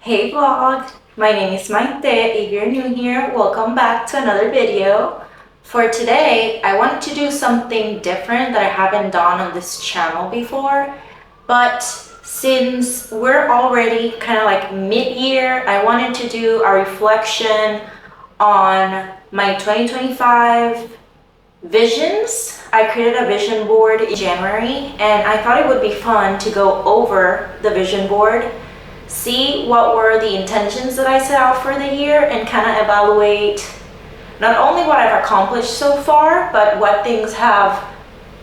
Hey vlog, my name is Maite. If you're new here, welcome back to another video. For today, I wanted to do something different that I haven't done on this channel before. But since we're already kind of like mid-year, I wanted to do a reflection on my 2025 visions. I created a vision board in January and I thought it would be fun to go over the vision board, see what were the intentions that I set out for the year, and kind of evaluate not only what I've accomplished so far, but what things have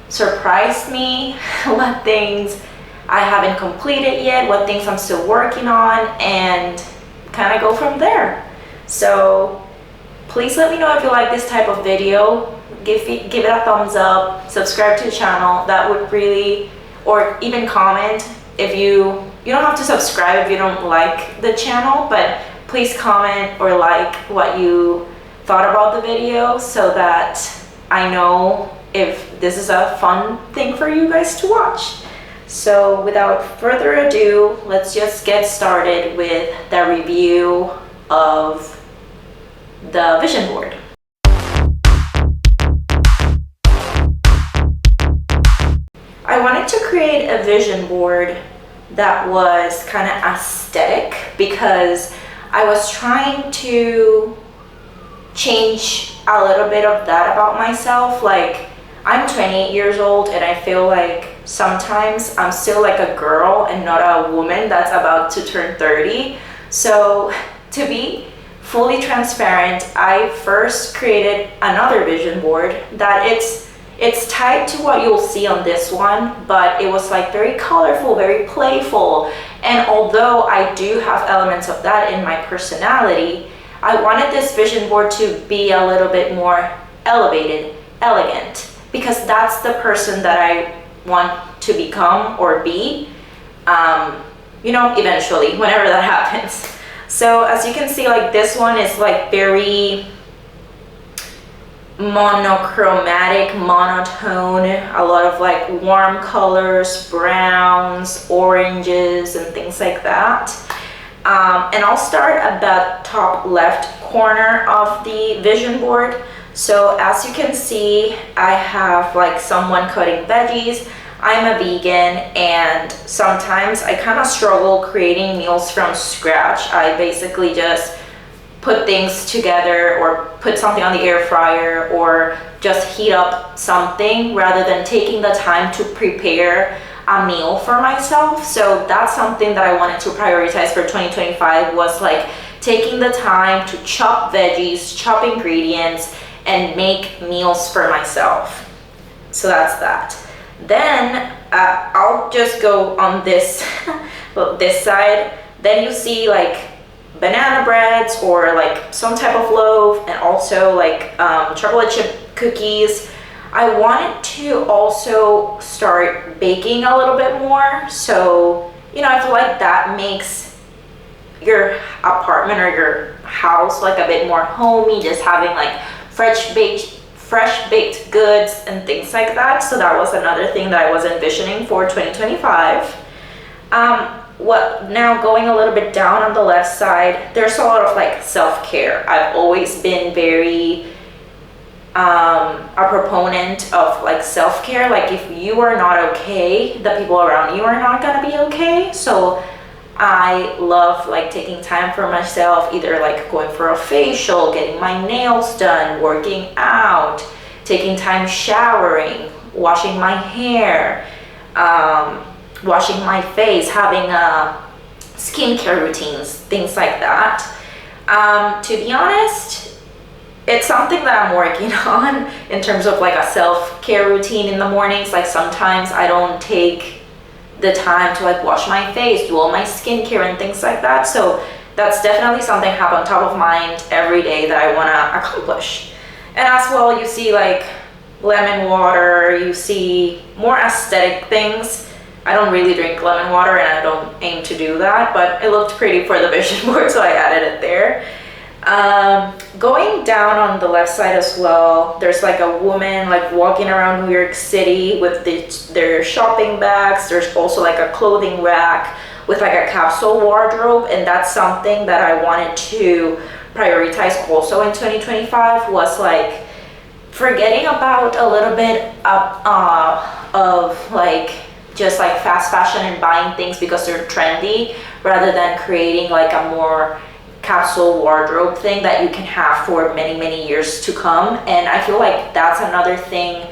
surprised me, what things I haven't completed yet, what things I'm still working on, and kind of go from there. So please let me know if you like this type of video. Give it a thumbs up, subscribe to the channel. That would really, or even comment if you don't have to subscribe if you don't like the channel, but please comment or like what you thought about the video so that I know if this is a fun thing for you guys to watch. So without further ado, let's just get started with the review of the vision board. I wanted to create a vision board that was kind of aesthetic because I was trying to change a little bit of that about myself. Like, I'm 28 years old and I feel like sometimes I'm still like a girl and not a woman that's about to turn 30. So to be fully transparent, I first created another vision board that it's tied to what you'll see on this one, but it was like very colorful, very playful. And although I do have elements of that in my personality, I wanted this vision board to be a little bit more elevated, elegant, because that's the person that I want to become or be, eventually, whenever that happens. So as you can see, like this one is like very monochromatic, monotone, a lot of like warm colors, browns, oranges, and things like that. And I'll start at the top left corner of the vision board. So as you can see, I have like someone cutting veggies. I'm a vegan and sometimes I kind of struggle creating meals from scratch. I basically just put things together or put something on the air fryer or just heat up something rather than taking the time to prepare a meal for myself. So that's something that I wanted to prioritize for 2025, was like taking the time to chop veggies, chop ingredients, and make meals for myself. So that's that. Then I'll just go on this this side. Then you see like banana breads or like some type of loaf, and also like chocolate chip cookies. I wanted to also start baking a little bit more. So, I feel like that makes your apartment or your house like a bit more homey, just having like fresh baked goods and things like that. So that was another thing that I was envisioning for 2025. Now going a little bit down on the left side, there's a lot of like self-care. I've always been very a proponent of like self-care. Like, if you are not okay, the people around you are not gonna be okay. So I love like taking time for myself, either like going for a facial, getting my nails done, working out, taking time showering, washing my hair, washing my face, having skincare routines, things like that. To be honest, it's something that I'm working on in terms of like a self-care routine in the mornings. Like, sometimes I don't take the time to like wash my face, do all my skincare and things like that. So that's definitely something I have on top of mind every day that I want to accomplish. And as well, you see like lemon water, you see more aesthetic things. I don't really drink lemon water and I don't aim to do that, but it looked pretty for the vision board, so I added it there. Going down on the left side as well, there's like a woman like walking around New York City with their shopping bags. There's also like a clothing rack, with like a capsule wardrobe, and that's something that I wanted to prioritize also in 2025, was like forgetting about a little bit of like just like fast fashion and buying things because they're trendy, rather than creating like a more capsule wardrobe thing that you can have for many years to come. And I feel like that's another thing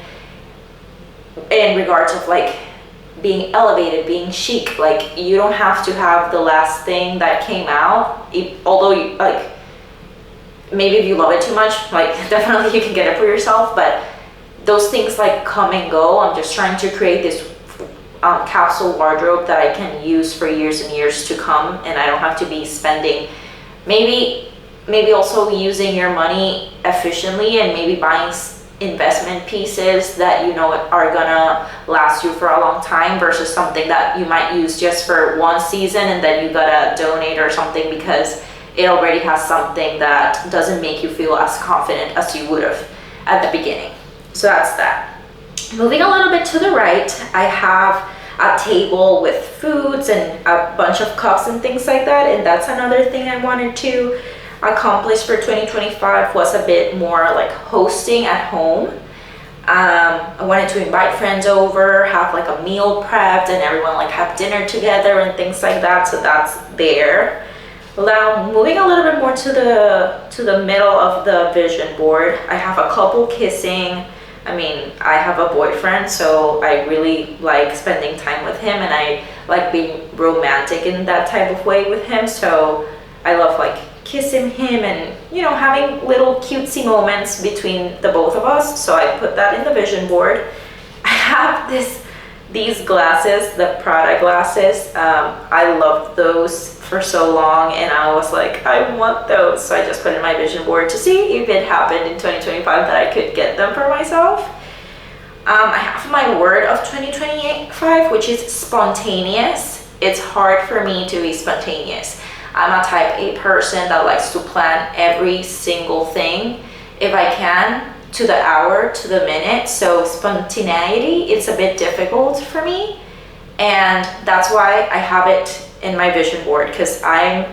in regards of like being elevated, being chic. Like, you don't have to have the last thing that came out, although you, like, maybe if you love it too much, like definitely you can get it for yourself, but those things like come and go. I'm just trying to create this capsule wardrobe that I can use for years and years to come, and I don't have to be spending, maybe also using your money efficiently and maybe buying investment pieces that you know are gonna last you for a long time, versus something that you might use just for one season and then you gotta donate or something because it already has something that doesn't make you feel as confident as you would have at the beginning. So that's that. Moving a little bit to the right, I have a table with foods and a bunch of cups and things like that, and that's another thing I wanted to accomplish for 2025, was a bit more like hosting at home. I wanted to invite friends over, have like a meal prepped, and everyone like have dinner together and things like that. So that's there. Now moving a little bit more to the middle of the vision board, I have a couple kissing. I mean, I have a boyfriend, so I really like spending time with him, and I like being romantic in that type of way with him. So I love like kissing him and, you know, having little cutesy moments between the both of us. So I put that in the vision board. I have these glasses, the Prada glasses. I loved those for so long, and I was like, I want those. So I just put in my vision board to see if it happened in 2025 that I could get them for myself. I have my word of 2025, which is spontaneous. It's hard for me to be spontaneous. I'm a type A person that likes to plan every single thing, if I can, to the hour, to the minute. So spontaneity, it's a bit difficult for me, and that's why I have it in my vision board, because I'm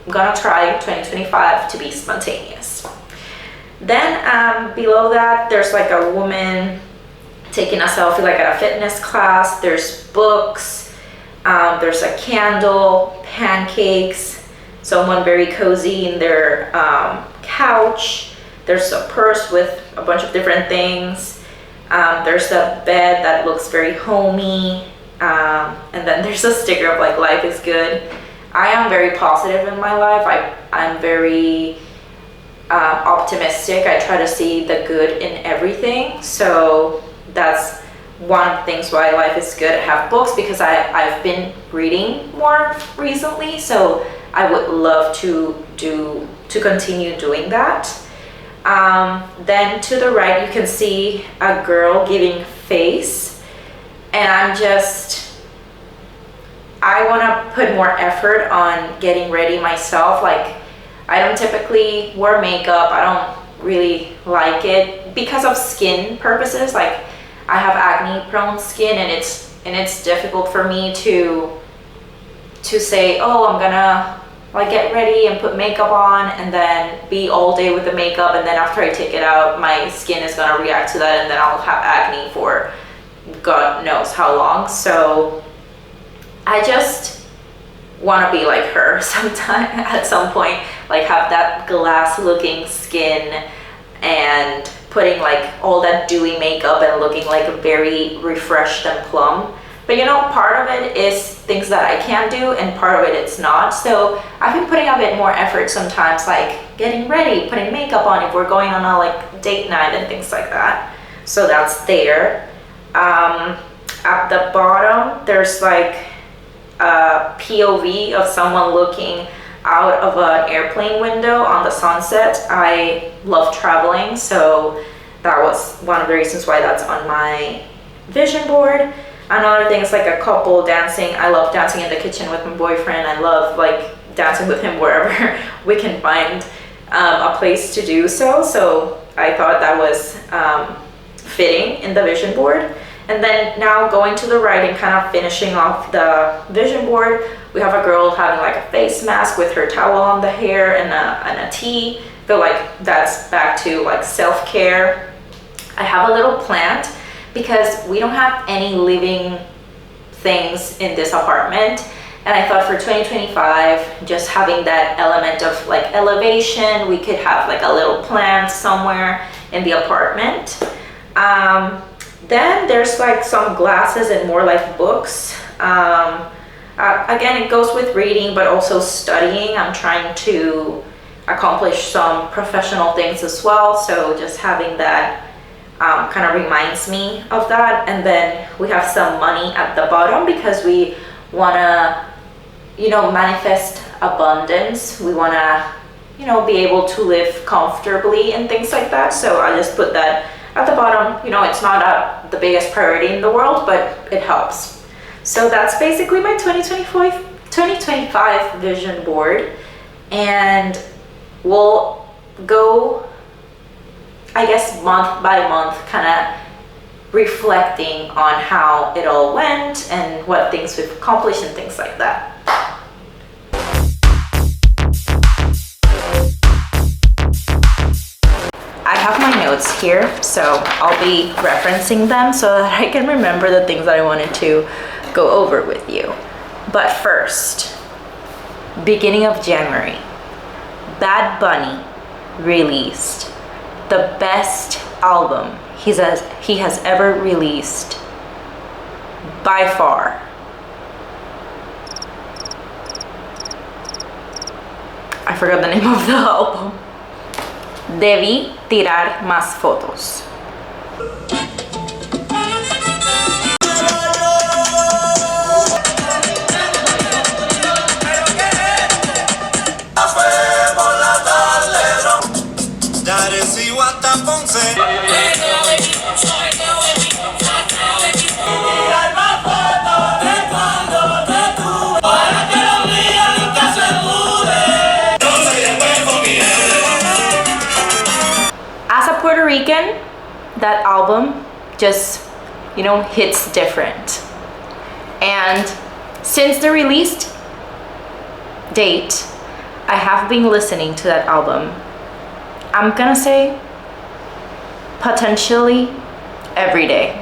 gonna try 2025 to be spontaneous. Then below that, there's like a woman taking a selfie like at a fitness class. There's books, there's a candle, pancakes, someone very cozy in their couch. There's a purse with a bunch of different things. There's a bed that looks very homey. And then there's a sticker of like, life is good. I am very positive in my life. I'm very optimistic. I try to see the good in everything. So that's one of the things why life is good. I have books because I've been reading more recently. So I would love to continue doing that. Then to the right, you can see a girl giving face. And I want to put more effort on getting ready myself. Like, I don't typically wear makeup. I don't really like it because of skin purposes. Like, I have acne prone skin, and it's difficult for me to say, oh, I'm gonna like get ready and put makeup on and then be all day with the makeup, and then after I take it out, my skin is gonna react to that, and then I'll have acne for God knows how long. So I just want to be like her sometime, at some point, like have that glass looking skin and putting like all that dewy makeup and looking like very refreshed and plump. But you know, part of it is things that I can do, and part of it it's not. So I've been putting a bit more effort sometimes, like getting ready, putting makeup on if we're going on a like date night and things like that. So that's there. At the bottom, there's like a POV of someone looking out of an airplane window on the sunset. I love traveling, so that was one of the reasons why that's on my vision board. Another thing is like a couple dancing. I love dancing in the kitchen with my boyfriend. I love like dancing with him wherever we can find a place to do so. So I thought that was fitting in the vision board. And then now going to the right and kind of finishing off the vision board, we have a girl having like a face mask with her towel on the hair and a tea. I feel like that's back to like self-care. I have a little plant because we don't have any living things in this apartment. And I thought for 2025, just having that element of like elevation, we could have like a little plant somewhere in the apartment. Then there's like some glasses and more like books. Again, it goes with reading, but also studying. I'm trying to accomplish some professional things as well. So just having that kind of reminds me of that. And then we have some money at the bottom because we want to, you know, manifest abundance. We want to, you know, be able to live comfortably and things like that. So I just put that at the bottom. You know, it's not the biggest priority in the world, but it helps. So that's basically my 2025 vision board. And we'll go, I guess, month by month, kind of reflecting on how it all went and what things we've accomplished and things like that. I have my notes here, so I'll be referencing them so that I can remember the things that I wanted to go over with you. But first, beginning of January, Bad Bunny released the best album he has ever released by far. I forgot the name of the album. Debí tirar más fotos. As a Puerto Rican, that album just, you know, hits different. And since the release date, I have been listening to that album. I'm gonna say potentially every day.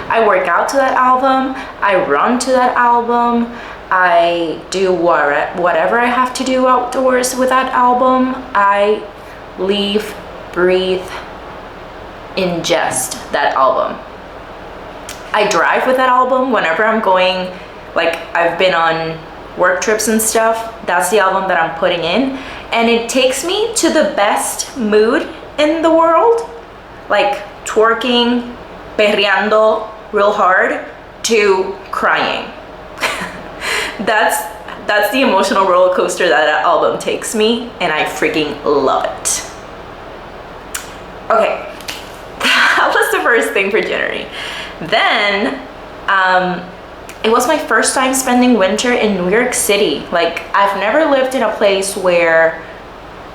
I work out to that album, I run to that album, I do whatever I have to do outdoors with that album. I live, breathe, ingest that album. I drive with that album whenever I'm going, like I've been on work trips and stuff. That's the album that I'm putting in, and it takes me to the best mood in the world, like twerking, perreando real hard, to crying. That's the emotional roller coaster that album takes me, and I freaking love it. Okay, that was the first thing for January. Then it was my first time spending winter in New York City. Like, I've never lived in a place where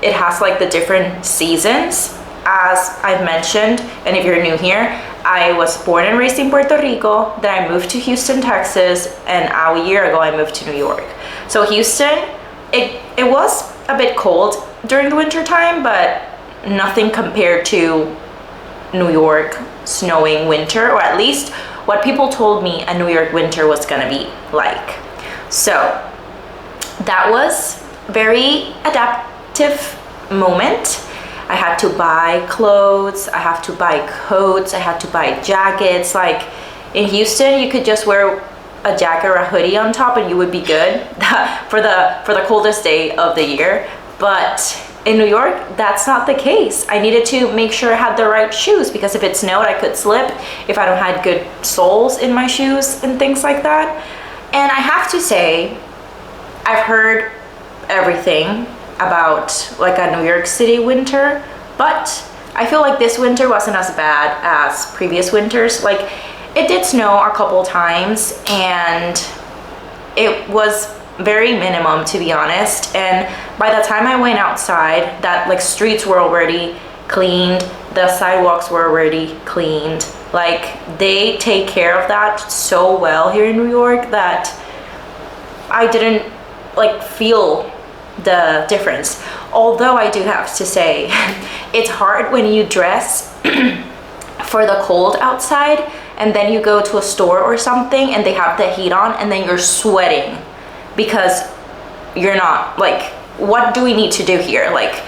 it has like the different seasons, as I've mentioned. And if you're new here, I was born and raised in Puerto Rico. Then I moved to Houston, Texas, and a year ago I moved to New York. So Houston, it was a bit cold during the winter time, but nothing compared to New York snowing winter, or at least what people told me a New York winter was gonna be like. So that was very adaptive moment. I had to buy clothes, I have to buy coats, I had to buy jackets. Like in Houston, you could just wear a jacket or a hoodie on top and you would be good for the coldest day of the year. But in New York, that's not the case. I needed to make sure I had the right shoes, because if it snowed, I could slip if I don't have good soles in my shoes and things like that. And I have to say, I've heard everything about like a New York City winter, but I feel like this winter wasn't as bad as previous winters. Like, it did snow a couple times and it was very minimum, to be honest. And by the time I went outside, that like streets were already cleaned, the sidewalks were already cleaned, Like, they take care of that so well here in New York that I didn't like feel the difference. Although I do have to say, it's hard when you dress for the cold outside and then you go to a store or something and they have the heat on and then you're sweating because you're not like, what do we need to do here? Like,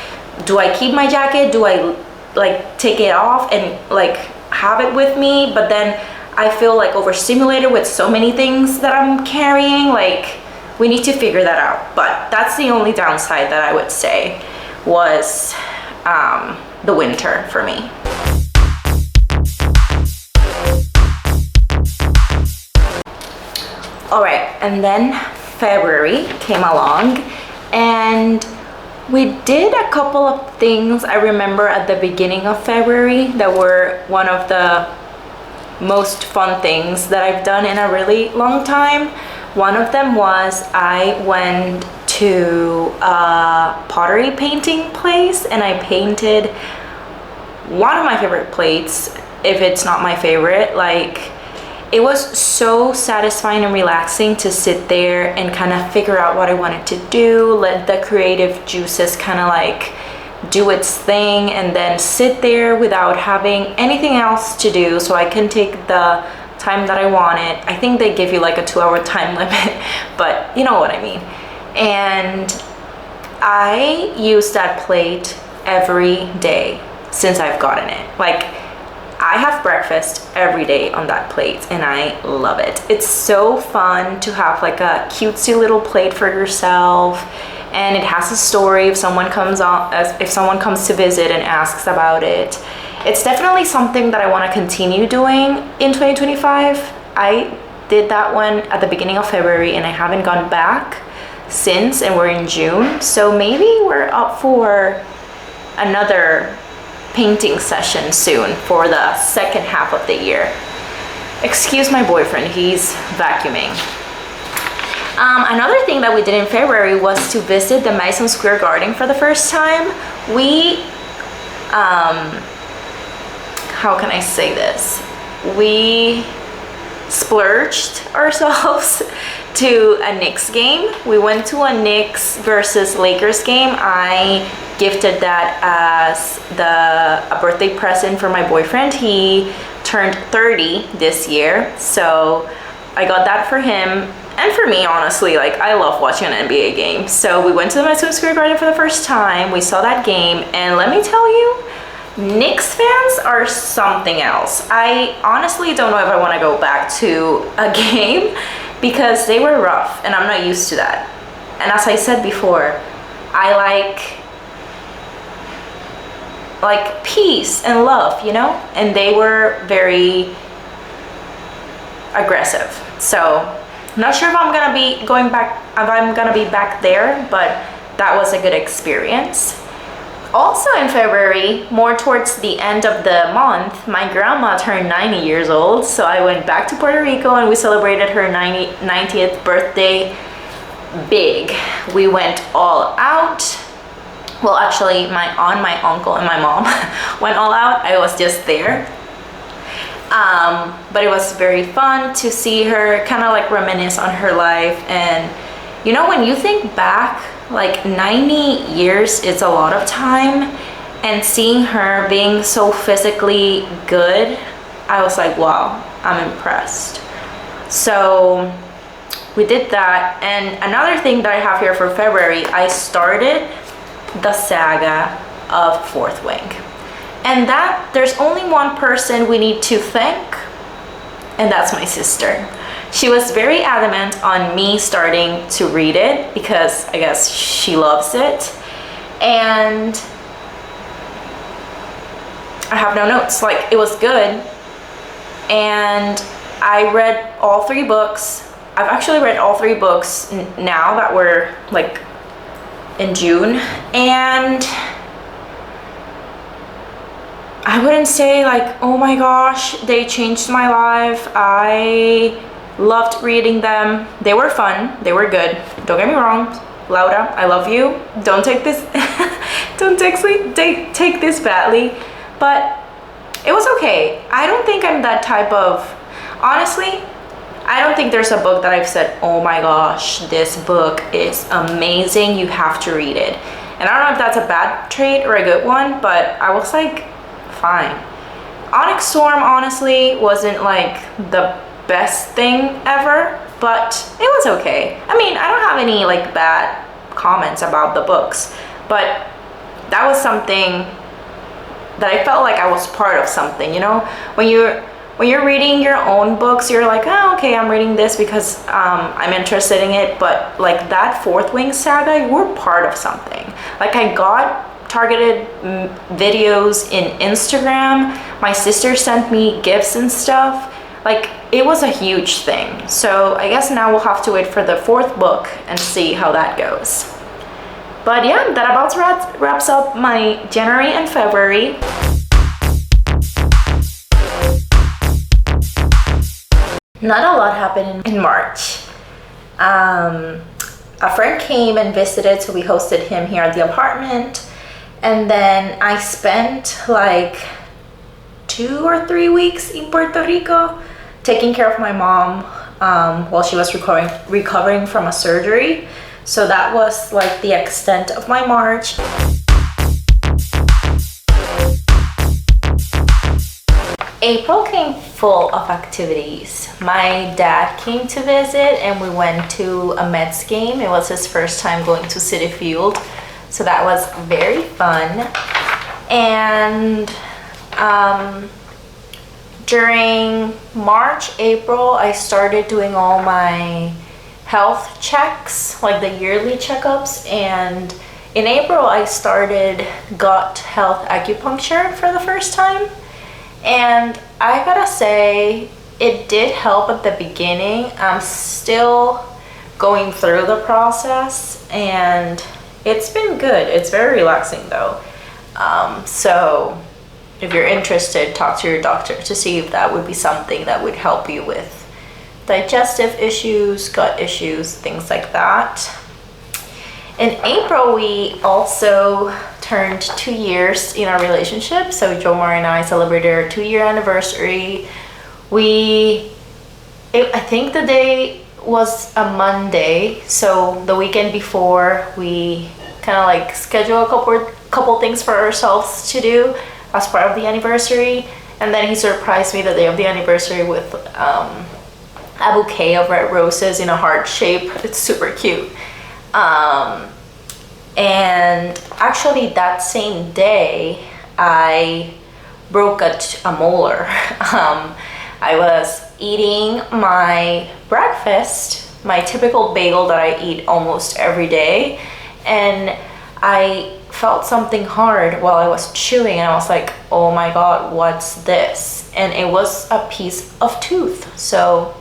do I keep my jacket? Do I like take it off and like have it with me? But then I feel like overstimulated with so many things that I'm carrying. Like, we need to figure that out. But that's the only downside that I would say was the winter for me. All right, and then February came along and we did a couple of things I remember at the beginning of February that were one of the most fun things that I've done in a really long time. One of them was I went to a pottery painting place and I painted one of my favorite plates, if it's not my favorite. Like, it was so satisfying and relaxing to sit there and kind of figure out what I wanted to do, let the creative juices kind of like do its thing, and then sit there without having anything else to do so I can take the time that I wanted. I think they give you like a 2-hour time limit, but you know what I mean. And I use that plate every day since I've gotten it. Like, I have breakfast every day on that plate and I love it. It's so fun to have like a cutesy little plate for yourself, and it has a story if someone comes to visit and asks about it. It's definitely something that I want to continue doing in 2025. I did that one at the beginning of February and I haven't gone back since, and we're in June, so maybe we're up for another painting session soon for the second half of the year. Excuse my boyfriend, he's vacuuming. Another thing that we did in February was to visit the Madison Square Garden for the first time. We, how can I say this? We splurged ourselves to a Knicks game. We went to a Knicks versus Lakers game. I gifted that as a birthday present for my boyfriend. He turned 30 this year, so I got that for him and for me. Honestly, like, I love watching an NBA game, so we went to the Madison Square Garden for the first time. We saw that game, and let me tell you, Knicks fans are something else. I honestly don't know if I want to go back to a game because they were rough and I'm not used to that. And as I said before, I like peace and love, you know? And they were very aggressive. So I'm not sure if I'm gonna be going back, if I'm gonna be back there, but that was a good experience. Also in February, more towards the end of the month, my grandma turned 90 years old, so I went back to Puerto Rico and we celebrated her 90th birthday big. We went all out. Well, actually, my aunt, my uncle, and my mom went all out. I was just there. But it was very fun to see her, kind of like reminisce on her life. And you know, when you think back, like 90 years is a lot of time, and seeing her being so physically good, I was like, wow, I'm impressed. So we did that. And another thing that I have here for February, I started the saga of Fourth Wing. And that there's only one person we need to thank, and that's my sister. She was very adamant on me starting to read it because I guess she loves it. And I have no notes. Like, it was good. And I read all 3 books. I've actually read all 3 books now that we're like in June. And I wouldn't say like, oh my gosh, they changed my life. I loved reading them. They were fun. They were good. Don't get me wrong. Laura, I love you. Don't take this don't take this badly. But it was okay. I don't think I'm that type of, honestly, I don't think there's a book that I've said, oh my gosh, this book is amazing, you have to read it. And I don't know if that's a bad trait or a good one, but I was like, fine. Onyx Storm honestly wasn't like the best thing ever, but it was okay. I mean, I don't have any like bad comments about the books, but that was something that I felt like I was part of something, you know? When you're reading your own books, you're like, oh, okay, I'm reading this because I'm interested in it. But like that Fourth Wing saga, you were part of something. Like I got targeted videos in Instagram. My sister sent me gifts and stuff. Like it was a huge thing. So I guess now we'll have to wait for the fourth book and see how that goes. But yeah, that about wraps up my January and February. Not a lot happened in March. A friend came and visited, so we hosted him here at the apartment. And then I spent like 2 or 3 weeks in Puerto Rico taking care of my mom while she was recovering from a surgery. So that was like the extent of my March. April came full of activities. My dad came to visit and we went to a Mets game. It was his first time going to Citi Field, so that was very fun. And during March, April, I started doing all my health checks, like the yearly checkups, and in April I started gut health acupuncture for the first time. And I gotta say, it did help at the beginning. I'm still going through the process and it's been good. It's very relaxing though. So if you're interested, talk to your doctor to see if that would be something that would help you with digestive issues, gut issues, things like that. In April, we also turned 2 years in our relationship. So Jomar and I celebrated our 2-year anniversary. I think the day was a Monday. So the weekend before, we kind of like schedule a couple things for ourselves to do as part of the anniversary. And then he surprised me the day of the anniversary with a bouquet of red roses in a heart shape. It's super cute. And actually that same day I broke a molar. I was eating my breakfast, my typical bagel that I eat almost every day, and I felt something hard while I was chewing and I was like, oh my god, what's this? And it was a piece of tooth. So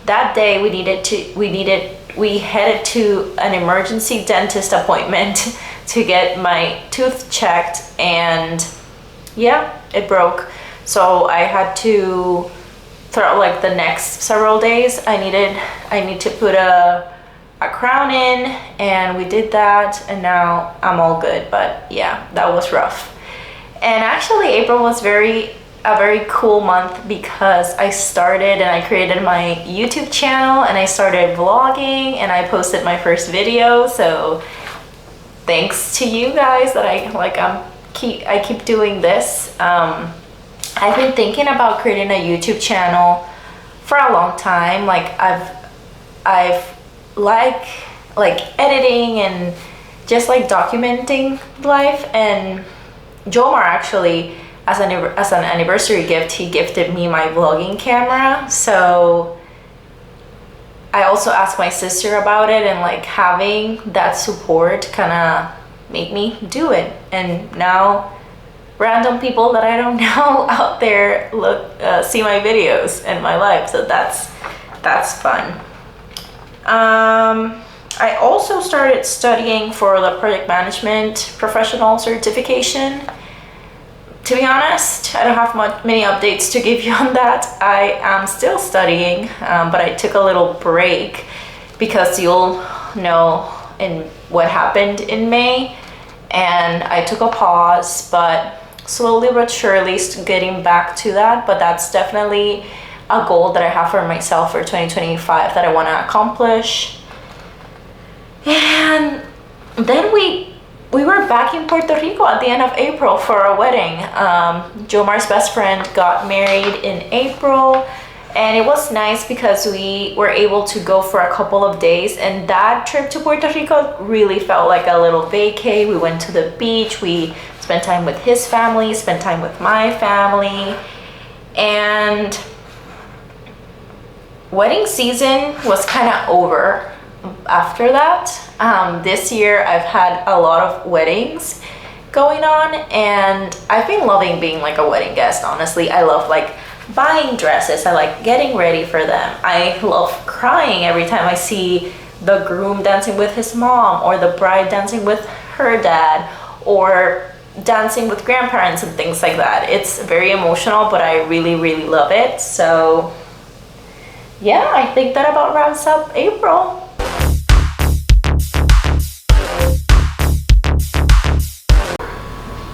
that day we headed to an emergency dentist appointment to get my tooth checked, and yeah, it broke. So I had to, throughout like the next several days, I need to put a crown in, and we did that, and now I'm all good. But yeah, that was rough. And actually April was a very cool month because I started and I created my YouTube channel and I started vlogging and I posted my first video. So thanks to you guys that I keep doing this. I've been thinking about creating a YouTube channel for a long time. Like I've like editing and just like documenting life. And Jomar actually, as an anniversary gift, he gifted me my vlogging camera. So I also asked my sister about it, and like having that support kind of made me do it. And now random people that I don't know out there see my videos and my life. So that's fun. I also started studying for the project management professional certification. To be honest, I don't have many updates to give you on that. I am still studying, but I took a little break because you'll know in what happened in May, and I took a pause, but slowly but surely getting back to that, but that's definitely a goal that I have for myself for 2025 that I want to accomplish. And then we were back in Puerto Rico at the end of April for a wedding. Jomar's best friend got married in April, and it was nice because we were able to go for a couple of days, and that trip to Puerto Rico really felt like a little vacay. We went to the beach, we spent time with his family, spent time with my family, and wedding season was kind of over after that. This year I've had a lot of weddings going on, and I've been loving being like a wedding guest. Honestly, I love like buying dresses, I like getting ready for them. I love crying every time I see the groom dancing with his mom, or the bride dancing with her dad, or dancing with grandparents and things like that. It's very emotional, but I really, really love it. So yeah, I think that about wraps up April.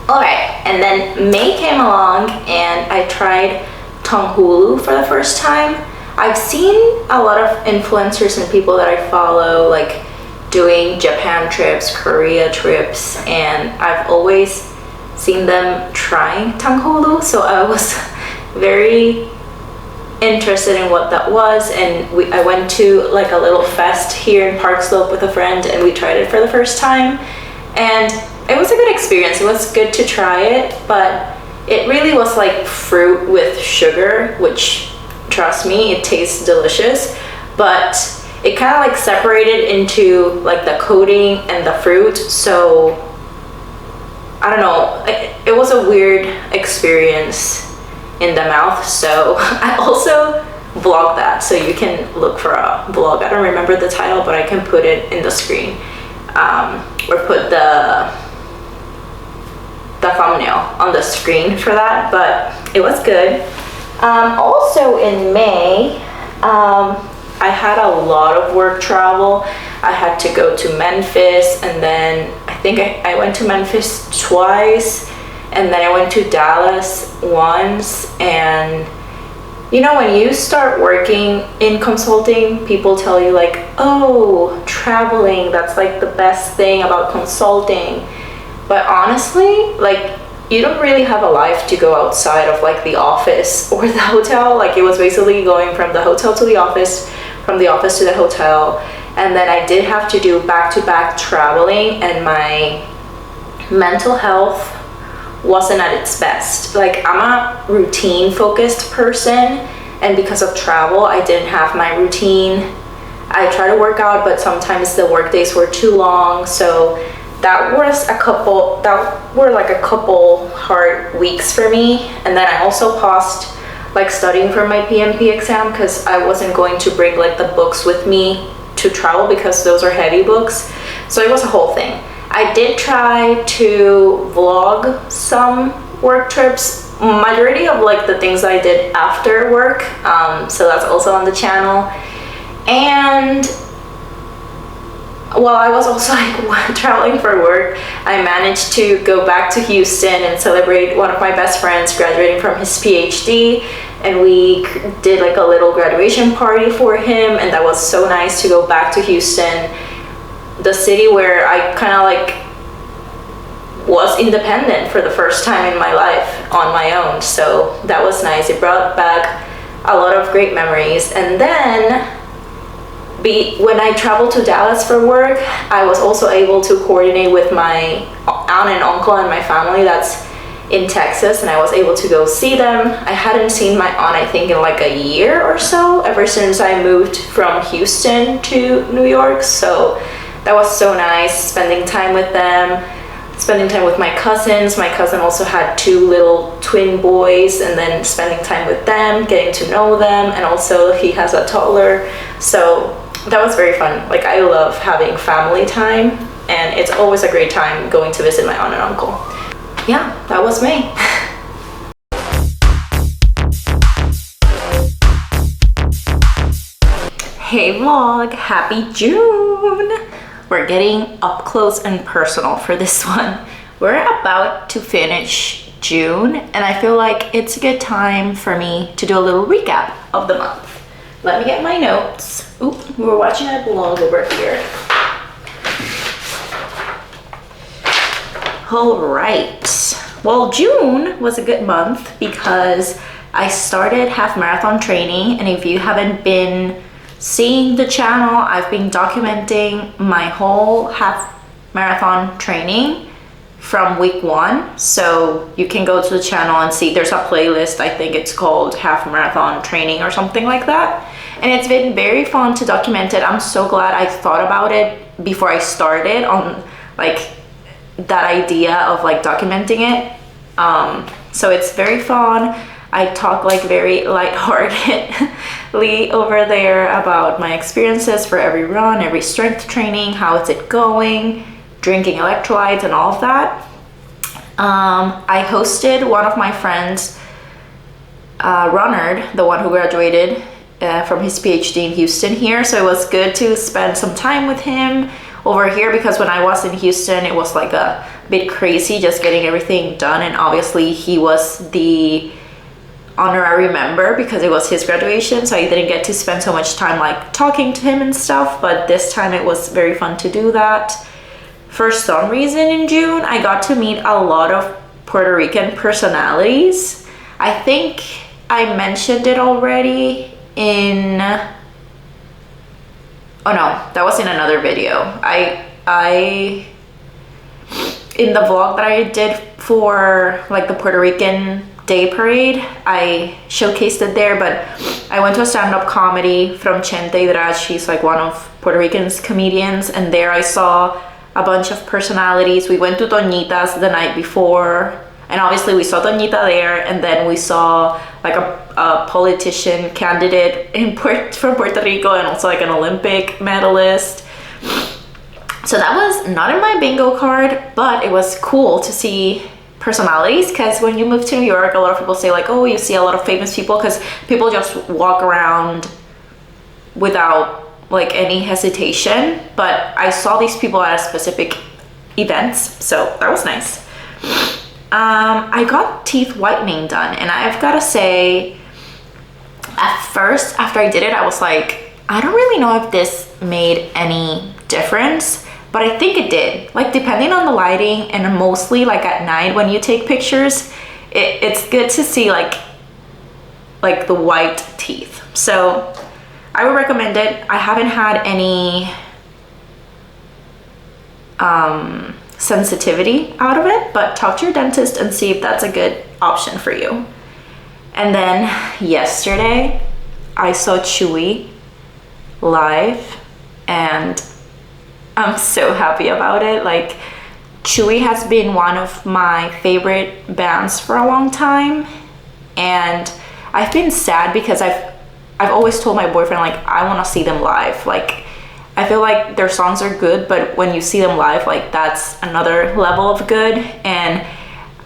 Alright, and then May came along and I tried Tanghulu for the first time. I've seen a lot of influencers and people that I follow like doing Japan trips, Korea trips, and I've always seen them trying Tanghulu, so I was very interested in what that was, and I went to like a little fest here in Park Slope with a friend, and we tried it for the first time, and it was a good experience. It was good to try it, but it really was like fruit with sugar, which, trust me, it tastes delicious, but it kind of like separated into like the coating and the fruit, so I don't know, it was a weird experience in the mouth. So I also vlog that, so you can look for a vlog. I don't remember the title, but I can put it in the screen, or put the thumbnail on the screen for that, but it was good. Also in May, I had a lot of work travel. I had to go to Memphis, and then I think I went to Memphis twice, and then I went to Dallas once. And you know, when you start working in consulting, people tell you like, oh, traveling, that's like the best thing about consulting. But honestly, like, you don't really have a life to go outside of like the office or the hotel. Like, it was basically going from the hotel to the office, from the office to the hotel. And then I did have to do back-to-back traveling, and my mental health wasn't at its best. Like, I'm a routine focused person, and because of travel, I didn't have my routine. I try to work out, but sometimes the work days were too long, so that were like a couple hard weeks for me. And then I also paused like studying for my PMP exam because I wasn't going to bring like the books with me to travel, because those are heavy books. So it was a whole thing. I did try to vlog some work trips, majority of like the things I did after work, so that's also on the channel. And while I was also like traveling for work, I managed to go back to Houston and celebrate one of my best friends graduating from his PhD, and we did like a little graduation party for him, and that was so nice to go back to Houston, the city where I kind of like was independent for the first time in my life on my own. So that was nice. It brought back a lot of great memories. And then when I traveled to Dallas for work, I was also able to coordinate with my aunt and uncle and my family that's in Texas, and I was able to go see them. I hadn't seen my aunt, I think, in like a year or so, ever since I moved from Houston to New York. So that was so nice, spending time with them, spending time with my cousins. My cousin also had 2 little twin boys, and then spending time with them, getting to know them, and also he has a toddler. So that was very fun. Like, I love having family time, and it's always a great time going to visit my aunt and uncle. Yeah, that was May. Hey vlog, happy June! We're getting up close and personal for this one. We're about to finish June, and I feel like it's a good time for me to do a little recap of the month. Let me get my notes. Oop, we were watching a vlog over here. All right. Well, June was a good month because I started half marathon training, and if you haven't been seeing the channel, I've been documenting my whole half marathon training from week 1. So you can go to the channel and see there's a playlist. I think it's called half marathon training or something like that. And it's been very fun to document it. I'm so glad I thought about it before I started on like that idea of like documenting it. So it's very fun. I talk like very lightheartedly over there about my experiences for every run, every strength training, how is it going, drinking electrolytes and all of that. I hosted one of my friends, Ronald, the one who graduated from his PhD in Houston here. So it was good to spend some time with him over here, because when I was in Houston, it was like a bit crazy just getting everything done. And obviously he was the honorary member because it was his graduation, so I didn't get to spend so much time like talking to him and stuff, but this time it was very fun to do that. For some reason in June, I got to meet a lot of Puerto Rican personalities. I think I mentioned it already in, oh no, that was in another video. I in the vlog that I did for like the Puerto Rican Day Parade, I showcased it there, but I went to a stand-up comedy from Chatty. She's like one of Puerto Rican's comedians, and there I saw a bunch of personalities. We went to Doñita's the night before, and obviously we saw Doñita there, and then we saw like a politician candidate from Puerto Rico, and also like an Olympic medalist. So that was not in my bingo card, but it was cool to see personalities, because when you move to New York, a lot of people say like, oh, you see a lot of famous people, because people just walk around without like any hesitation. But I saw these people at specific events, so that was nice. I got teeth whitening done, and I've got to say, at first after I did it, I was like, I don't really know if this made any difference, but I think it did. Like, depending on the lighting, and mostly like at night when you take pictures, it's good to see like the white teeth. So I would recommend it. I haven't had any sensitivity out of it, but talk to your dentist and see if that's a good option for you. And then yesterday I saw Chewy live, and I'm so happy about it. Like, Chewy has been one of my favorite bands for a long time, and I've been sad because I've always told my boyfriend like I want to see them live. Like, I feel like their songs are good, but when you see them live, like that's another level of good. And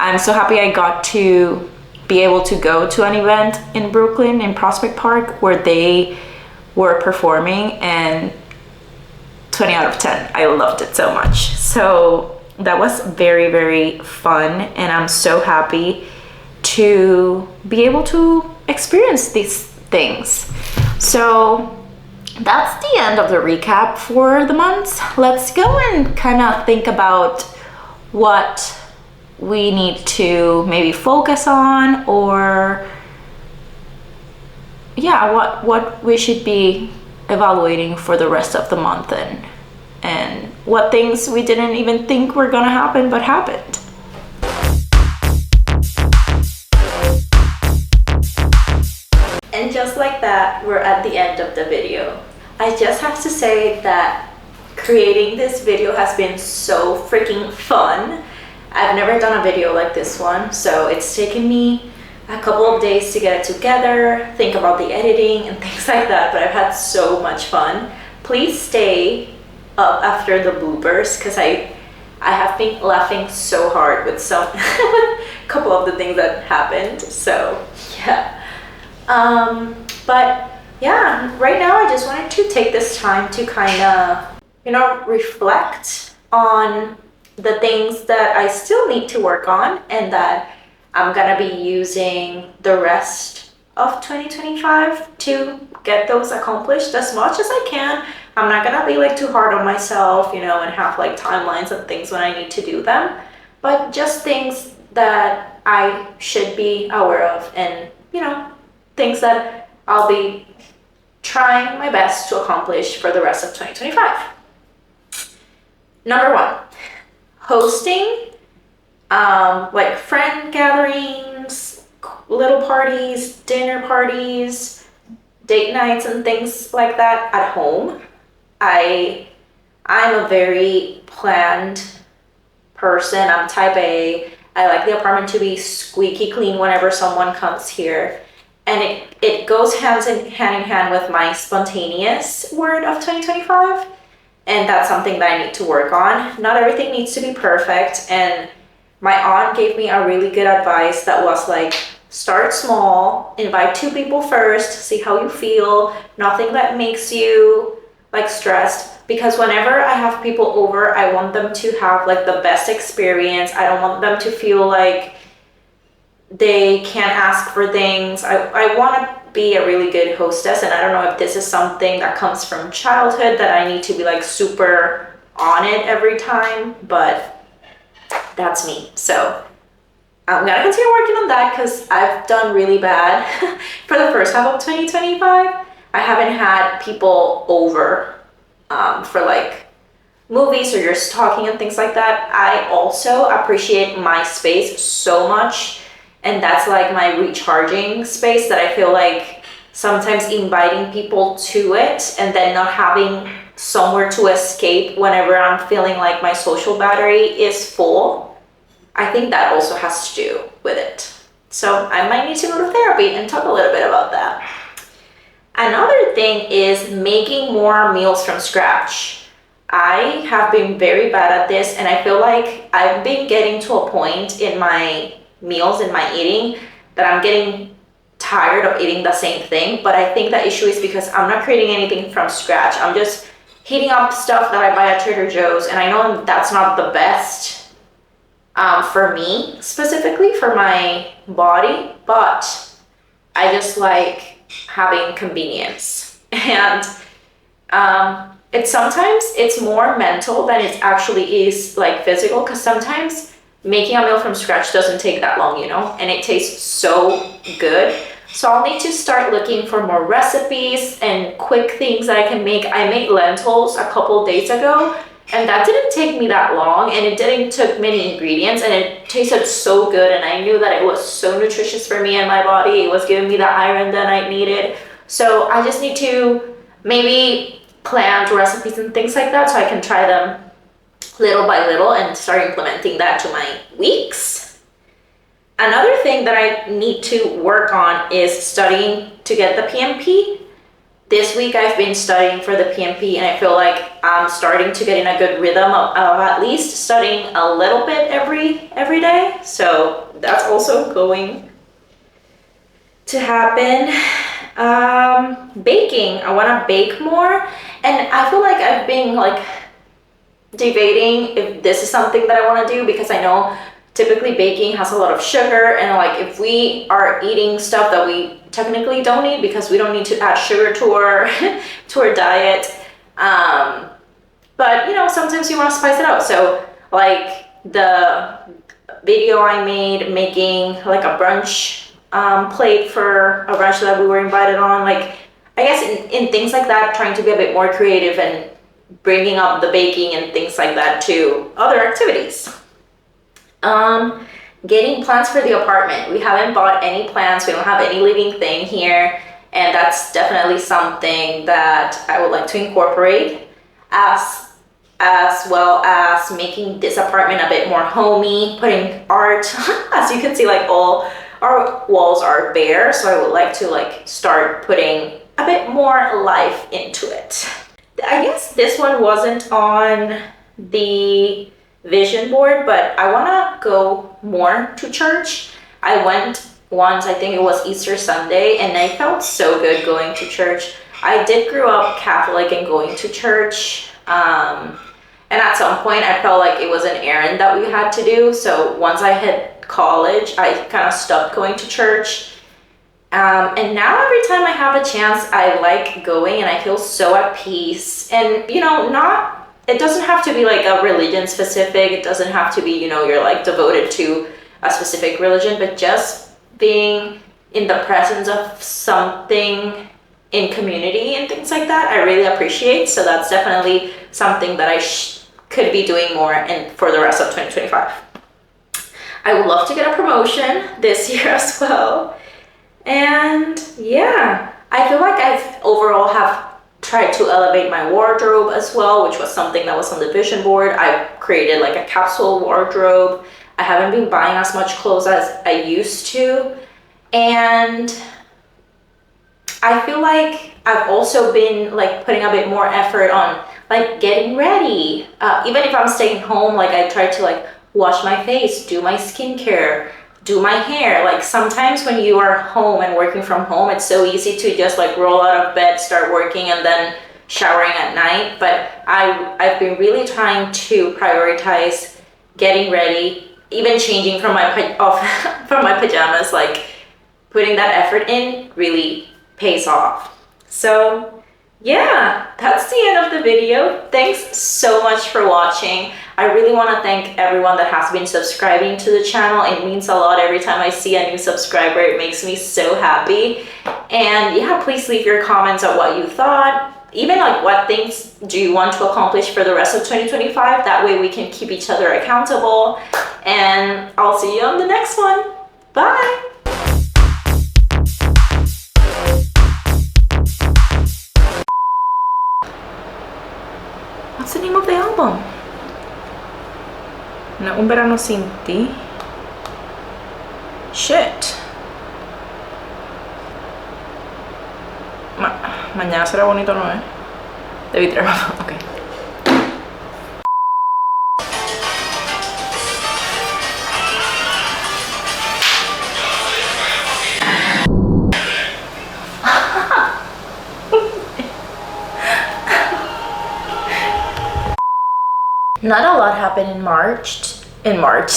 I'm so happy I got to be able to go to an event in Brooklyn, in Prospect Park, where they were performing, and 20 out of 10. I loved it so much. So that was very, very fun, and I'm so happy to be able to experience these things. So that's the end of the recap for the months. Let's go and kind of think about what we need to maybe focus on, or yeah, what we should be evaluating for the rest of the month, and what things we didn't even think were gonna happen but happened. And just like that, we're at the end of the video. I just have to say that creating this video has been so freaking fun. I've never done a video like this one, so it's taken me a couple of days to get it together, think about the editing and things like that, but I've had so much fun. Please stay up after the bloopers, because I have been laughing so hard with some a couple of the things that happened. So yeah, but yeah, right now I just wanted to take this time to kind of, you know, reflect on the things that I still need to work on, and that I'm gonna be using the rest of 2025 to get those accomplished as much as I can. I'm not gonna be like too hard on myself, and have like timelines and things when I need to do them, but just things that I should be aware of, and things that I'll be trying my best to accomplish for the rest of 2025. Number 1, hosting like friend gatherings, little parties, dinner parties, date nights, and things like that at home. I'm a very planned person. I'm type A. I like the apartment to be squeaky clean whenever someone comes here. And it goes hand in hand with my spontaneous word of 2025. And that's something that I need to work on. Not everything needs to be perfect. And my aunt gave me a really good advice that was like, start small, invite 2 people first, see how you feel, nothing that makes you like stressed, because whenever I have people over, I want them to have like the best experience. I don't want them to feel like they can't ask for things. I want to be a really good hostess, and I don't know if this is something that comes from childhood, that I need to be like super on it every time, but that's me. So I'm gonna continue working on that, because I've done really bad for the first half of 2025. I haven't had people over for like movies or just talking and things like that. I also appreciate my space so much, and that's like my recharging space, that I feel like sometimes inviting people to it and then not having somewhere to escape whenever I'm feeling like my social battery is full, I think that also has to do with it. So I might need to go to therapy and talk a little bit about that. Another thing is making more meals from scratch. I have been very bad at this, and I feel like I've been getting to a point in my meals, in my eating, that I'm getting tired of eating the same thing. But I think the issue is because I'm not creating anything from scratch. I'm just heating up stuff that I buy at Trader Joe's, and I know that's not the best for me, specifically for my body, but I just like having convenience. And it's more mental than it actually is like physical, because sometimes making a meal from scratch doesn't take that long, and it tastes so good. So I'll need to start looking for more recipes and quick things that I can make. I made lentils a couple days ago, and that didn't take me that long, and it didn't took many ingredients, and it tasted so good, and I knew that it was so nutritious for me and my body. It was giving me the iron that I needed. So I just need to maybe plan recipes and things like that, so I can try them little by little and start implementing that to my weeks. Another thing that I need to work on is studying to get the PMP. This week I've been studying for the PMP, and I feel like I'm starting to get in a good rhythm of at least studying a little bit every day. So that's also going to happen. Baking. I want to bake more, and I feel like I've been like debating if this is something that I want to do, because I know typically baking has a lot of sugar, and like if we are eating stuff that we technically don't need, because we don't need to add sugar to our to our diet, but sometimes you want to spice it up. So like the video I made making like a brunch plate for a brunch that we were invited on, like I guess in things like that, trying to be a bit more creative and bringing up the baking and things like that to other activities. Getting plants for the apartment. We haven't bought any plants. We don't have any living thing here, and that's definitely something that I would like to incorporate, as well as making this apartment a bit more homey, putting art. As you can see, like all our walls are bare, so I would like to like start putting a bit more life into it. I guess this one wasn't on the vision board, but I want to go more to church. I went once, I think it was Easter Sunday, and I felt so good going to church. I did grow up Catholic and going to church, And at some point, I felt like it was an errand that we had to do. So once I hit college, I kind of stopped going to church. And now every time I have a chance, I like going and I feel so at peace. And, you know, it doesn't have to be like a religion specific. It doesn't have to be, you know, you're like devoted to a specific religion, but just being in the presence of something in community and things like that, I really appreciate. So that's definitely something that I could be doing more and for the rest of 2025. I would love to get a promotion this year as well. And yeah, I feel like I've overall have tried to elevate my wardrobe as well, which was something that was on the vision board. I've created like a capsule wardrobe. I haven't been buying as much clothes as I used to. And I feel like I've also been like putting a bit more effort on like getting ready. Even if I'm staying home, like I try to like wash my face, do my skincare, do my hair. Like sometimes when you are home and working from home, it's so easy to just like roll out of bed, start working, and then showering at night. But I've been really trying to prioritize getting ready, even changing from my from my pajamas, like putting that effort in really pays off. So yeah, that's the end of the video. Thanks so much for watching. I really want to thank everyone that has been subscribing to the channel. It means a lot every time I see a new subscriber. It makes me so happy. And yeah, please leave your comments on what you thought. Even like what things do you want to accomplish for the rest of 2025? That way we can keep each other accountable. And I'll see you on the next one. Bye! What's the name of the album? Un verano sin ti. Shit. Mañana será bonito, ¿no? Debí traer. Okay. Not a lot happened in March. In March.